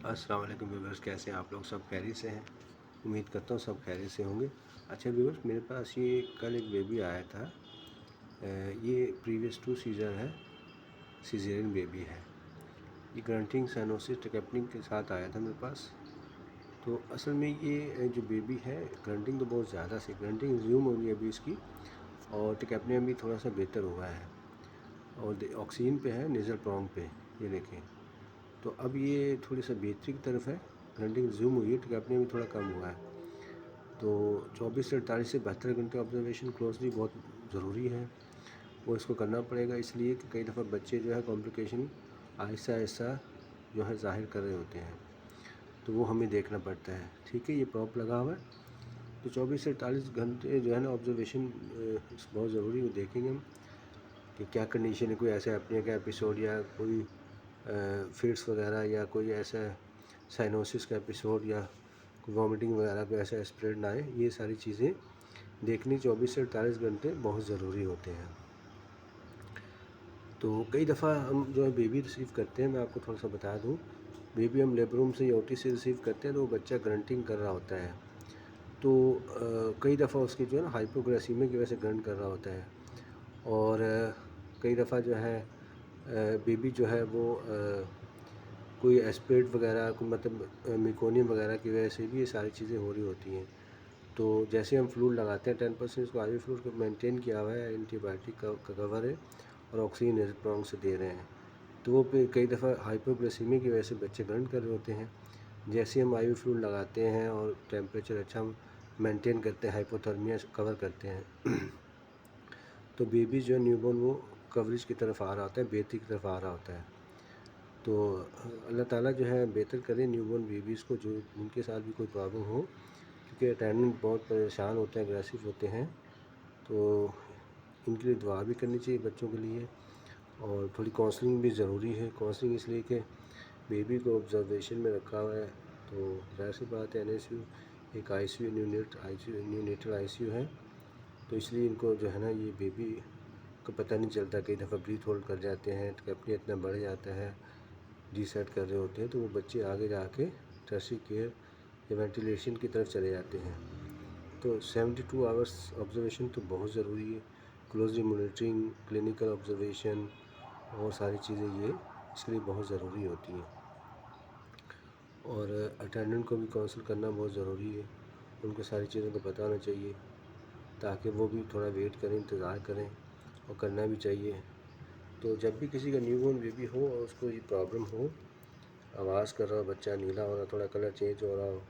अस्सलाम वालेकुम व्यूवर्स, कैसे हैं आप लोग? सब खैरियत से हैं? उम्मीद करता हूँ सब खैरियत से होंगे। अच्छा व्यूवर्स, मेरे पास ये कल एक बेबी आया था। ये प्रीवियस 2 सीज़र है, सीज़ेरियन बेबी है। ये ग्रंटिंग, साइनोसिस, टिकैपनिंग के साथ आया था मेरे पास। तो असल में ये जो बेबी है, ग्रंटिंग तो बहुत ज़्यादा सी ग्रंटिंग रिज्यूम हो गई अभी इसकी, और टिकैपनिया भी थोड़ा सा बेहतर हुआ है, और ऑक्सीजन पे है, नेज़ल प्रोंग पे, ये देखें। तो अब ये थोड़ी सा बेहतरी की तरफ है, ग्रंटिंग रिज्यूम हुई है, टिकैपनिया भी थोड़ा कम हुआ है। तो 24 से 48 से 72 घंटे ऑब्जर्वेशन क्लोजली बहुत ज़रूरी है, वो इसको करना पड़ेगा, इसलिए कि कई दफ़ा बच्चे जो है कॉम्प्लिकेशन आहिस्ता आहिस्ता जो है ज़ाहिर कर रहे होते हैं, तो वो हमें देखना पड़ता है। ठीक है, ये प्रॉप लगा हुआ है, तो 24 से 48 घंटे जो है ना ऑब्जर्वेशन बहुत ज़रूरी है। देखेंगे हम कि क्या कंडीशन है, कोई ऐसा अपने का एपिसोड या कोई फिट्स वगैरह, या कोई ऐसा साइनोसिस का एपिसोड, या वॉमिटिंग वगैरह को ऐसा स्प्रेड ना आए। ये सारी चीज़ें देखनी 24 से 48 घंटे बहुत ज़रूरी होते हैं। तो कई दफ़ा हम जो है बेबी रिसीव करते हैं, मैं आपको थोड़ा सा बता दूं, बेबी हम लेबर रूम से या ओटी से रिसीव करते हैं, तो वो बच्चा ग्रंटिंग कर रहा होता है। तो कई दफ़ा उसकी जो है ना हाइपोग्लाइसीमिया की वजह से ग्रंट कर रहा होता है, और कई दफ़ा जो है बेबी जो है वो कोई एस्पिरेट वगैरह को, मतलब मेकोनियम वगैरह की वजह से भी ये सारी चीज़ें हो रही होती हैं। तो जैसे हम फ्लूइड लगाते हैं 10% इसको आईवी फ्लूइड को मेंटेन किया हुआ है, एंटीबायोटिक का कवर है, और ऑक्सीजन नेज़ल प्रोंग से दे रहे हैं। तो वो कई दफ़ा हाइपोग्लाइसीमिया की वजह से बच्चे ग्रंट कर रहे होते हैं। जैसे हम आईवी फ्लूइड लगाते हैं और टेम्परेचर अच्छा मेंटेन करते हैं, हाइपोथर्मिया कवर करते हैं तो बेबी जो है न्यूबॉर्न वो कवरेज की तरफ आ रहा होता है, बेहतरी की तरफ आ रहा होता है। तो अल्लाह ताला जो है बेहतर करें न्यूबॉर्न बेबीज़ को, जो उनके साथ भी कोई प्रॉब्लम हो, क्योंकि अटेंडेंट बहुत परेशान होते हैं, अग्रेसिव होते हैं। तो इनके लिए दुआ भी करनी चाहिए बच्चों के लिए, और थोड़ी काउंसलिंग भी ज़रूरी है। काउंसलिंग इसलिए कि बेबी को ऑब्जर्वेशन में रखा हुआ है, तो ज़ाहिर सी बात है एनएसयू एक आईसीयू न्यूनेटल आईसीयू है, तो इसलिए इनको जो है ना ये बेबी को पता नहीं चलता, कई दफ़ा ब्रीथ होल्ड कर जाते हैं, अपनी इतना बढ़ जाता है, डिसाइड कर रहे होते हैं, तो वो बच्चे आगे जाके टर्शियरी केयर या वेंटिलेशन की तरफ चले जाते हैं। तो 72 आवर्स ऑब्जर्वेशन तो बहुत ज़रूरी है, क्लोजली मॉनिटरिंग, क्लिनिकल ऑब्जर्वेशन और सारी चीज़ें ये इसके लिए बहुत ज़रूरी होती हैं। और अटेंडेंट को भी काउंसिल करना बहुत ज़रूरी है, उनको सारी चीज़ों का पता होना चाहिए, ताकि वो भी थोड़ा वेट करें, इंतज़ार करें, और करना भी चाहिए। तो जब भी किसी का न्यूबॉर्न बेबी हो और उसको ये प्रॉब्लम हो, आवाज़ कर रहा हो, बच्चा नीला हो रहा, थोड़ा कलर चेंज हो रहा हो,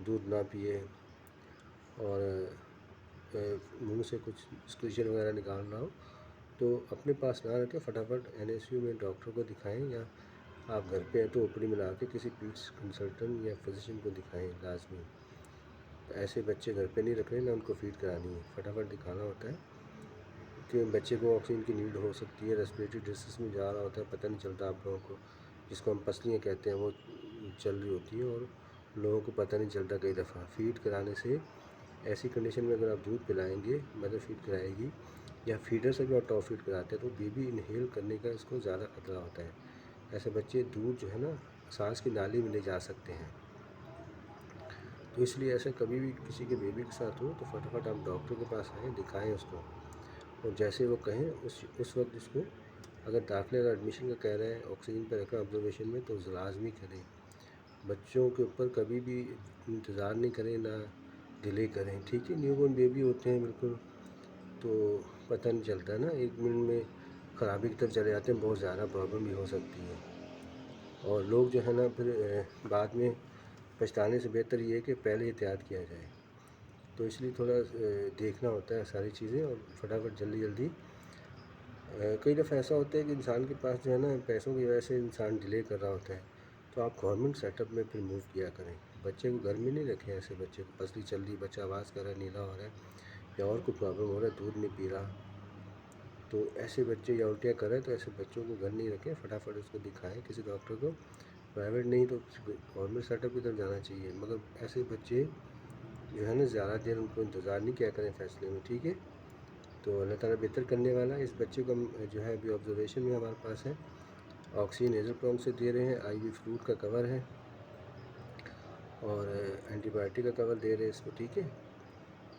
दूध ना पिए, और मुंह से कुछ स्क्रीचर वगैरह निकाल रहा हो, तो अपने पास ना रखें, फटाफट एनएसयू में डॉक्टर को दिखाएं, या आप घर पे हैं तो ओपीडी में ला के किसी पीड्स कंसल्टेंट या फिजिशियन को दिखाएं लाजमी। तो ऐसे बच्चे घर पे नहीं रखने, ना उनको फीड करानी है, फटाफट दिखाना होता है, कि बच्चे को ऑक्सीजन की नीड हो सकती है, रेस्पिरेटरी डिस्ट्रेस में जा रहा होता है, पता नहीं चलता आप लोगों को, जिसको हम पसलियाँ कहते हैं, वो चल रही होती है, और लोगों को पता नहीं चलता। कई दफ़ा फीड कराने से ऐसी कंडीशन में अगर आप दूध पिलाएंगे, मदर फीड कराएगी, या फीडर से भी आप टॉप फीड कराते हैं, तो बेबी इनहेल करने का इसको ज़्यादा खतरा होता है। ऐसे बच्चे दूध जो है ना सांस की नाली में ले जा सकते हैं। तो इसलिए ऐसे कभी भी किसी के बेबी के साथ हो, तो फटाफट आप डॉक्टर के पास आएँ, दिखाएं उसको, और जैसे वो कहें उस वक्त उसको, अगर दाखिले का एडमिशन का कह रहे हैं, ऑक्सीजन पर रखा ऑब्जर्वेशन में, तो लाजमी करें। बच्चों के ऊपर कभी भी इंतज़ार नहीं करें, ना डिले करें। ठीक है, न्यूबॉर्न बेबी होते हैं बिल्कुल, तो पता नहीं चलता है ना, 1 मिनट में ख़राबी की तरफ चले जाते हैं, बहुत ज़्यादा प्रॉब्लम भी हो सकती है, और लोग जो है ना फिर बाद में पछताने से बेहतर ये है कि पहले एहतियात किया जाए। तो इसलिए थोड़ा देखना होता है सारी चीज़ें, और फटाफट जल्दी जल्दी। कई दफ़ा ऐसा होता है कि इंसान के पास जो है ना पैसों की वजह से इंसान डिले कर रहा होता है, तो आप गवर्नमेंट सेटअप में फिर मूव किया करें। बच्चे को घर में नहीं रखें, ऐसे बच्चे को पसली चल रही, बच्चा आवाज़ कर रहा है, नीला हो रहा है, या और कोई प्रॉब्लम हो रहा है, दूध नहीं पी रहा, तो ऐसे बच्चे, या उल्टियाँ कर रहे हैं, तो ऐसे बच्चों को घर नहीं रखें, फटाफट उसको दिखाएं किसी डॉक्टर को, प्राइवेट नहीं तो गवर्नमेंट सेटअप की तरफ जाना चाहिए। मगर ऐसे बच्चे जो है ना ज़्यादा देर उनको इंतज़ार नहीं किया करें फैसले में। ठीक है, तो अल्लाह ताला बेहतर करने वाला है। इस बच्चे को हम जो है अभी ऑब्जर्वेशन में हमारे पास है, ऑक्सीजन नेज़ल प्रोंग से दे रहे हैं, आईवी फ्लूइड का कवर है, اور اینٹی بایوٹک کا کور دے رہے ہیں اس کو، ٹھیک ہے۔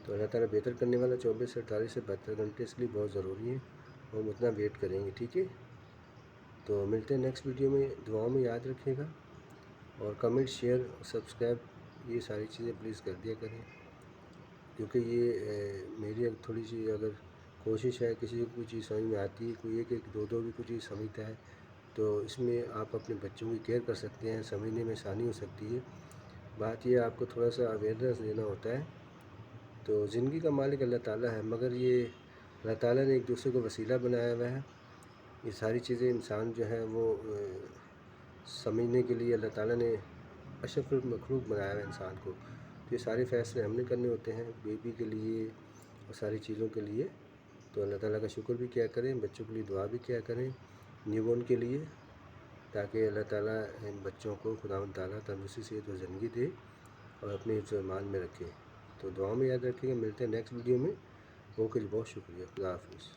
تو اللہ تعالیٰ بہتر کرنے والا 24 سے 48 سے 72 گھنٹے اس لیے بہت ضروری ہے، اور ہم اتنا ویٹ کریں گے، ٹھیک ہے۔ تو ملتے ہیں نیکسٹ ویڈیو میں، دعاؤں میں یاد رکھیے گا، اور کمنٹ، شیئر، سبسکرائب یہ ساری چیزیں پلیز کر دیا کریں، کیونکہ یہ میری تھوڑی سی اگر کوشش ہے، کسی کو کوئی چیز سمجھ میں آتی ہے، کوئی ایک دو بھی کوئی چیز سمجھتا ہے، تو اس میں آپ اپنے بچوں کی کیئر کر سکتے ہیں، سمجھنے میں آسانی ہو سکتی ہے۔ بات یہ آپ کو تھوڑا سا اویئرنیس دینا ہوتا ہے۔ تو زندگی کا مالک اللہ تعالیٰ ہے، مگر یہ اللہ تعالیٰ نے ایک دوسرے کو وسیلہ بنایا ہوا ہے۔ یہ ساری چیزیں انسان جو ہے وہ سمجھنے کے لیے اللہ تعالیٰ نے اشرف المخلوق بنایا ہوا ہے انسان کو، تو یہ سارے فیصلے ہم نے کرنے ہوتے ہیں بیبی کے لیے اور ساری چیزوں کے لیے۔ تو اللہ تعالیٰ کا شکر بھی کیا کریں، بچوں کے لیے دعا بھی کیا کریں، نیو بورن کے لیے، تاکہ اللہ تعالیٰ ان بچوں کو خداوند تعالیٰ تندرستی، صحت و زندگی دے اور اپنے حفظ و ایمان میں رکھے۔ تو دعاؤں میں یاد رکھیں گے، ملتے ہیں نیکسٹ ویڈیو میں۔ اوکے جی، بہت شکریہ، خدا حافظ۔